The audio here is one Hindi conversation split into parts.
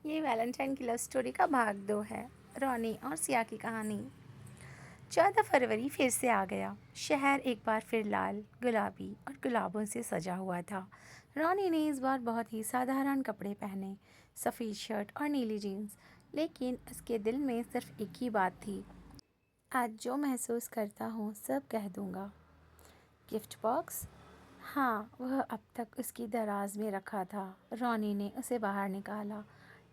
ये वैलेंटाइन की लव स्टोरी का भाग 2 है। रॉनी और सिया की कहानी। 14 फरवरी फिर से आ गया। शहर एक बार फिर लाल, गुलाबी और गुलाबों से सजा हुआ था। रॉनी ने इस बार बहुत ही साधारण कपड़े पहने, सफ़ेद शर्ट और नीली जीन्स। लेकिन उसके दिल में सिर्फ एक ही बात थी, आज जो महसूस करता हूँ सब कह दूँगा। Gift box? हाँ, वह अब तक उसकी दराज में रखा था। रॉनी ने उसे बाहर निकाला।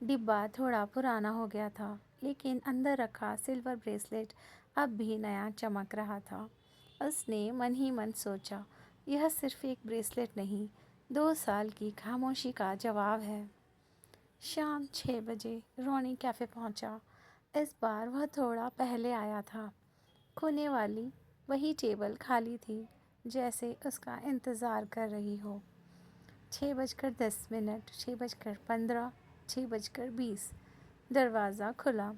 डिब्बा थोड़ा पुराना हो गया था, लेकिन अंदर रखा सिल्वर ब्रेसलेट अब भी नया चमक रहा था। उसने मन ही मन सोचा, यह सिर्फ एक ब्रेसलेट नहीं, 2 साल की खामोशी का जवाब है। शाम 6 बजे रॉनी कैफ़े पहुंचा। इस बार वह थोड़ा पहले आया था। कोने वाली वही टेबल खाली थी, जैसे उसका इंतज़ार कर रही हो। 6:10, 6:15, 6:20 दरवाज़ा खुला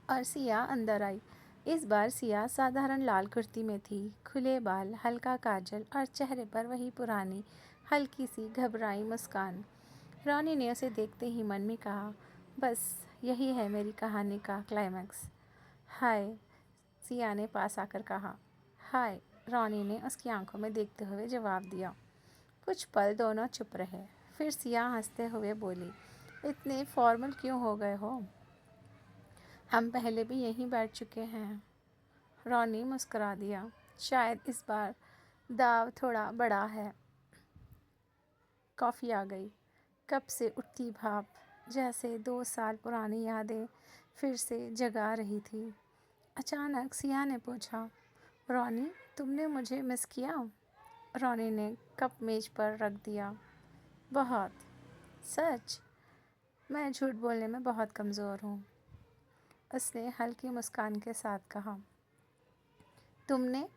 और सिया अंदर आई। इस बार सिया साधारण लाल कुर्ती में थी, खुले बाल, हल्का काजल और चेहरे पर वही पुरानी हल्की सी घबराई मुस्कान। रानी ने उसे देखते ही मन में कहा, बस यही है मेरी कहानी का क्लाइमैक्स। हाय, सिया ने पास आकर कहा। हाय, रॉनी ने उसकी आंखों में देखते हुए जवाब दिया। कुछ पल दोनों चुप रहे। फिर सिया हंसते हुए बोली, इतने फॉर्मल क्यों हो गए हो? हम पहले भी यहीं बैठ चुके हैं। रॉनी मुस्कुरा दिया। शायद इस बार दाव थोड़ा बड़ा है। कॉफ़ी आ गई। कप से उठती भाप जैसे 2 साल पुरानी यादें फिर से जगा रही थी। अचानक सिया ने पूछा, रॉनी, तुमने मुझे मिस किया? रॉनी ने कप मेज पर रख दिया। बहुत। सच? मैं झूठ बोलने में बहुत कमज़ोर हूँ, उसने हल्की मुस्कान के साथ कहा। तुमने?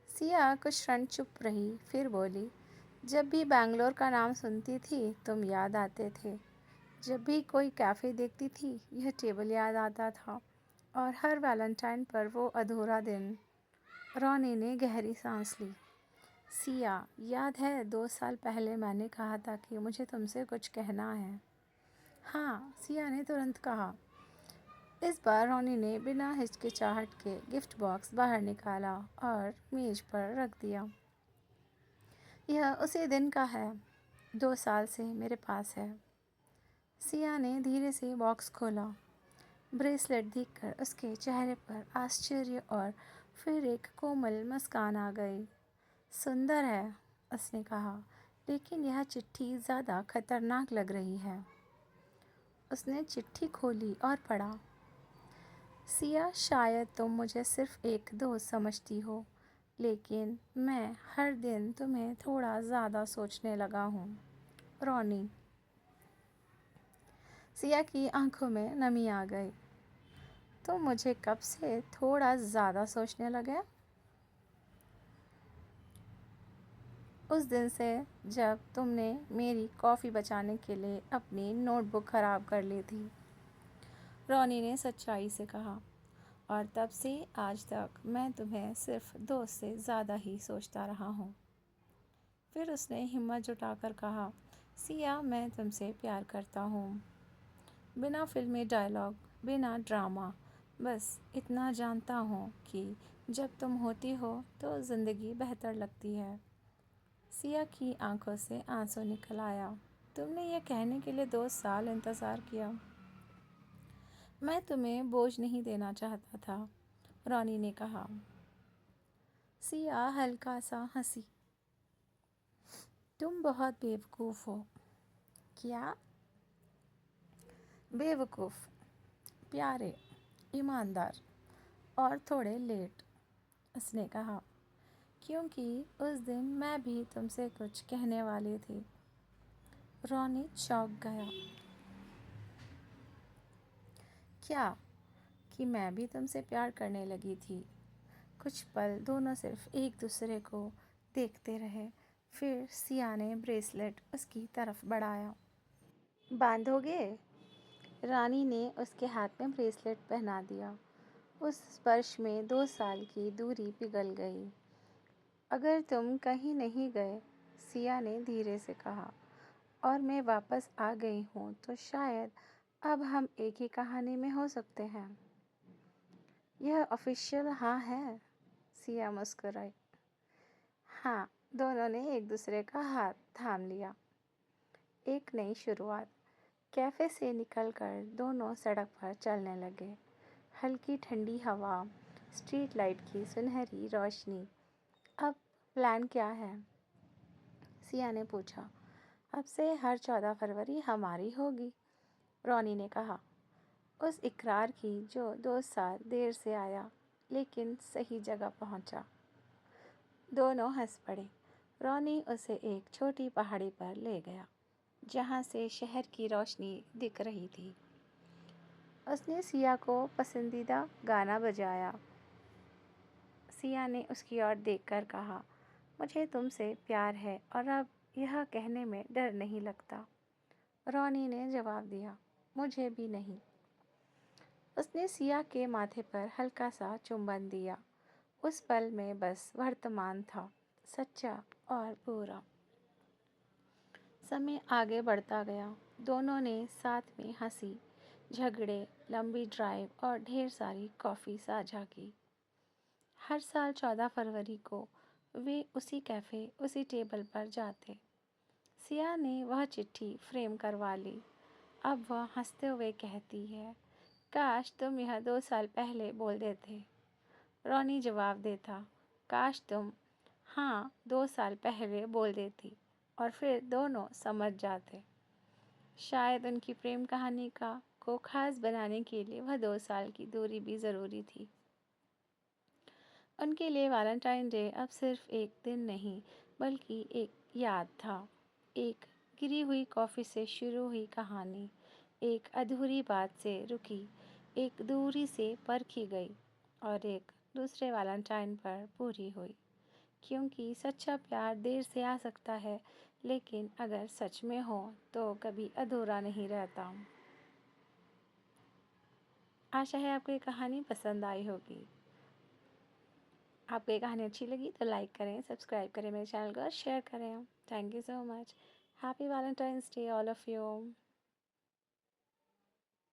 सिया कुछ क्षण चुप रही, फिर बोली, जब भी बैंगलोर का नाम सुनती थी तुम याद आते थे। जब भी कोई कैफ़े देखती थी यह टेबल याद आता था, और हर वैलेंटाइन पर वो अधूरा दिन। रॉनी ने गहरी सांस ली। सिया, याद है 2 साल पहले मैंने कहा था कि मुझे तुमसे कुछ कहना है? हाँ, सिया ने तुरंत कहा। इस बार रॉनी ने बिना हिचकिचाहट के गिफ्ट बॉक्स बाहर निकाला और मेज पर रख दिया। यह उसी दिन का है, 2 साल से मेरे पास है। सिया ने धीरे से बॉक्स खोला। ब्रेसलेट देखकर उसके चेहरे पर आश्चर्य और फिर एक कोमल मुस्कान आ गई। सुंदर है, उसने कहा, लेकिन यह चिट्ठी ज़्यादा खतरनाक लग रही है। उसने चिट्ठी खोली और पढ़ा। सिया, शायद तुम मुझे सिर्फ एक दोस्त समझती हो, लेकिन मैं हर दिन तुम्हें थोड़ा ज़्यादा सोचने लगा हूँ। रॉनी। सिया की आंखों में नमी आ गई। तुम मुझे कब से थोड़ा ज़्यादा सोचने लगे? उस दिन से जब तुमने मेरी कॉफ़ी बचाने के लिए अपनी नोटबुक ख़राब कर ली थी, रॉनी ने सच्चाई से कहा। और तब से आज तक मैं तुम्हें सिर्फ दोस्त से ज़्यादा ही सोचता रहा हूँ। फिर उसने हिम्मत जुटाकर कहा, सिया, मैं तुमसे प्यार करता हूँ। बिना फिल्मी डायलॉग, बिना ड्रामा, बस इतना जानता हूँ कि जब तुम होती हो तो ज़िंदगी बेहतर लगती है। सिया की आंखों से आंसू निकल आया। तुमने ये कहने के लिए 2 साल इंतज़ार किया। मैं तुम्हें बोझ नहीं देना चाहता था, रॉनी ने कहा। सिया हल्का सा हंसी। तुम बहुत बेवकूफ़ हो। क्या? बेवकूफ़, प्यारे, ईमानदार और थोड़े लेट, उसने कहा, क्योंकि उस दिन मैं भी तुमसे कुछ कहने वाली थी। रॉनी चौंक गया। क्या? कि मैं भी तुमसे प्यार करने लगी थी। कुछ पल दोनों सिर्फ एक दूसरे को देखते रहे। फिर सिया ने ब्रेसलेट उसकी तरफ बढ़ाया। बांधोगे? रानी ने उसके हाथ में ब्रेसलेट पहना दिया। उस स्पर्श में 2 साल की दूरी पिघल गई। अगर तुम कहीं नहीं गए, सिया ने धीरे से कहा, और मैं वापस आ गई हूँ तो शायद अब हम एक ही कहानी में हो सकते हैं। यह ऑफिशियल हाँ है, सिया मुस्कुराई। हाँ, दोनों ने एक दूसरे का हाथ थाम लिया। एक नई शुरुआत। कैफ़े से निकलकर दोनों सड़क पर चलने लगे। हल्की ठंडी हवा, स्ट्रीट लाइट की सुनहरी रोशनी। अब प्लान क्या है? सिया ने पूछा। अब से हर 14 फरवरी हमारी होगी, रॉनी ने कहा। उस इकरार की जो 2 साल देर से आया लेकिन सही जगह पहुंचा। दोनों हंस पड़े। रॉनी उसे एक छोटी पहाड़ी पर ले गया जहां से शहर की रोशनी दिख रही थी। उसने सिया को पसंदीदा गाना बजाया। सिया ने उसकी ओर देखकर कहा, मुझे तुमसे प्यार है और अब यह कहने में डर नहीं लगता। रॉनी ने जवाब दिया, मुझे भी नहीं। उसने सिया के माथे पर हल्का सा चुंबन दिया। उस पल में बस वर्तमान था, सच्चा और पूरा। समय आगे बढ़ता गया। दोनों ने साथ में हंसी, झगड़े, लंबी ड्राइव और ढेर सारी कॉफ़ी साझा की। हर साल 14 फरवरी को वे उसी कैफ़े, उसी टेबल पर जाते। सिया ने वह चिट्ठी फ्रेम करवा ली। अब वह हंसते हुए कहती है, काश तुम यह 2 साल पहले बोल देते। रॉनी जवाब देता, काश तुम हाँ 2 साल पहले बोल देती, और फिर दोनों समझ जाते। शायद उनकी प्रेम कहानी को खास बनाने के लिए वह 2 साल की दूरी भी ज़रूरी थी। उनके लिए वैलेंटाइन डे अब सिर्फ एक दिन नहीं बल्कि एक याद था। एक गिरी हुई कॉफ़ी से शुरू हुई कहानी, एक अधूरी बात से रुकी, एक दूरी से परखी गई और एक दूसरे वैलेंटाइन पर पूरी हुई। क्योंकि सच्चा प्यार देर से आ सकता है, लेकिन अगर सच में हो तो कभी अधूरा नहीं रहता। आशा है आपको ये कहानी पसंद आई होगी। आपको ये कहानी अच्छी लगी तो लाइक करें, सब्सक्राइब करें मेरे चैनल को और शेयर करें। Thank you so much. Happy Valentine's day all of you.